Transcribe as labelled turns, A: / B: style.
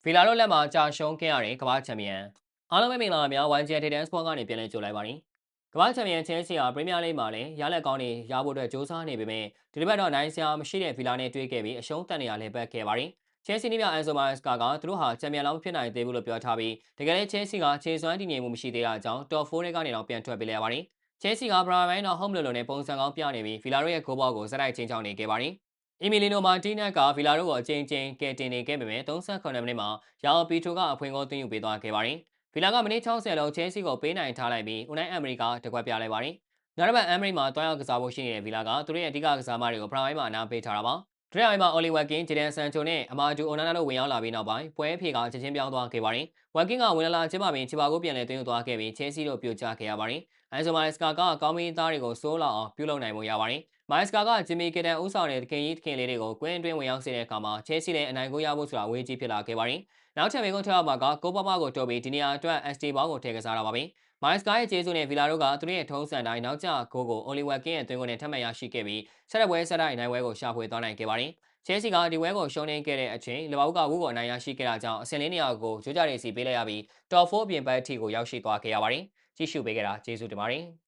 A: ဗီလာတို့လက်မှာကြာရှုံးခဲ့ရတဲ့ကမ္ဘာ့ချန်ပီယံအားလုံးပဲမင်္ဂလာပါများ1 J Titan Sport ကနေပြန်လည်ကြိုလိုက်ပါရစေ။ကမ္ဘာ့ချန်ပီယံချဲလ်ဆီဟာပရီးမီးယားလိဂ်မှာလည်းရလက်ကောင်းတွေရဖို့အတွက်စ조사နေပေမဲ့ဒီတစ်ပတ်တော့နိုင်စရာမရှိတဲ့ဗီလာနဲ့တွေ့ခဲ့ပြီးအရှုံးတက်နေရလဲပတ်ခဲ့ပါတယ်။ချဲလ်ဆီနီးပြအန်ဆိုမာစကာကသူတို့ဟာချန်ပီယံလောက်ဖြစ်နိုင်သေးဘူးလို့ပြောထားပြီးတကယ်လည်းချဲလ်ဆီကခြေစွမ်းတည်ငြိမ်မှုမရှိသေးတာကြောင့် Top 4 ထဲကနေတော့ပြန်ထွက်ပေးလိုက်ရပါတယ်။ချဲလ်ဆီကဘရာဘိုင်းတော့ home လိုနဲ့ပုံစံကောင်းပြနေပြီးဗီလာတို့ရဲ့ဂိုးဘောက်ကိုစတိုက်ချင်းချောင်းနေခဲ့ပါတယ်။အီမီလီနိုမာတီးနက်ကဗီလာတို့ကိုအချိန်ချင်းကယ်တင်နေခဲ့ပေမဲ့38မိနစ်မှာရာအိုပီထိုကအဖွင့်ဂိုးသွင်းယူပေးသွားခဲ့ပါတယ်။ဗီလာကမိနစ်60လုံးချဲလ်ဆီကိုပေးနိုင်ထားလိုက်ပြီးဦးနိုင်အမရီကတကွက်ပြလိုက်ပါတယ်။နောက်တစ်ပတ်အမရီမှာတွားရောက်ကစားဖို့ရှိနေတဲ့ဗီလာကသူတို့ရဲ့အဓိကကစားမတွေကိုပရာဘိုင်းမှာအနားပေးထားတာပါ။ဒရက်အိုင်မှာအော်လီဝက်ကင်းဂျီဒန်ဆန်ချိုနဲ့အမာဒူအိုနာနာတို့ဝင်ရောက်လာပြီးနောက်ပိုင်းပွဲအဖြေကချက်ချင်းပြောင်းသွားခဲ့ပါတယ်။ဝက်ကင်းကဝင်လာချင်းမှပင်ချီပါကိုပြန်လည်သွင်းယူသွားခဲ့ပြီးချဲလ်ဆီတို့ပြိုကျခဲ့ရပါတယ်။အန်ဆိုမိုင်စကာကကောင်းမင်းသားတွေကိုစိုးလာအောင်ပြုလုပ်နိုင်မှုရပါတယ်။မိုင်စကာကဂျင်မီကီတန်ဦးဆောင်တဲ့တခင်ကြီးတခင်လေးတွေကိုကွင်းအတွင်းဝင်ရောက်စေတဲ့အခါမှာချဲလ်ဆီလည်းအနိုင်ကိုရဖို့ဆိုတာအဝေးကြီးဖြစ်လာခဲ့ပါတယ်။နောက်ထပ်မေကွန်ထွက်အောင်မှာကကိုပပကိုတိုးပြီးဒီနေရာအတွက် ST ဘောင်းကိုထည့်ကစားတာပါပဲ။မိုင်စကာရဲ့ကျေးဇူးနဲ့ဗီလာတို့ကသူတို့ရဲ့ထုံးစံတိုင်းနောက်ကျဂိုးကိုအိုလီဝက်ကင်းရဲ့သွင်းကိုနဲ့ထပ်မံရရှိခဲ့ပြီးဆက်လက်ပွဲဆက်တိုင်းနိုင်ပွဲကိုရှာဖွေသွားနိုင်ခဲ့ပါတယ်။ချဲလ်ဆီကဒီပွဲကိုရှုံးနေခဲ့တဲ့အချိန်လီဗာပူးကဝူးကိုအနိုင်ရရှိခဲ့တာကြောင့်အဆင့်လေးနေရာကိုဂျိုးဂျာရီစီပေးလိုက်ရပြီး Top 4 ပြင်ပအထိကိုရောက်ရှိသွားခဲ့ရပါတယ်။ကြည့်ရှုပေးကြတာကျေးဇူးတင်ပါတယ်။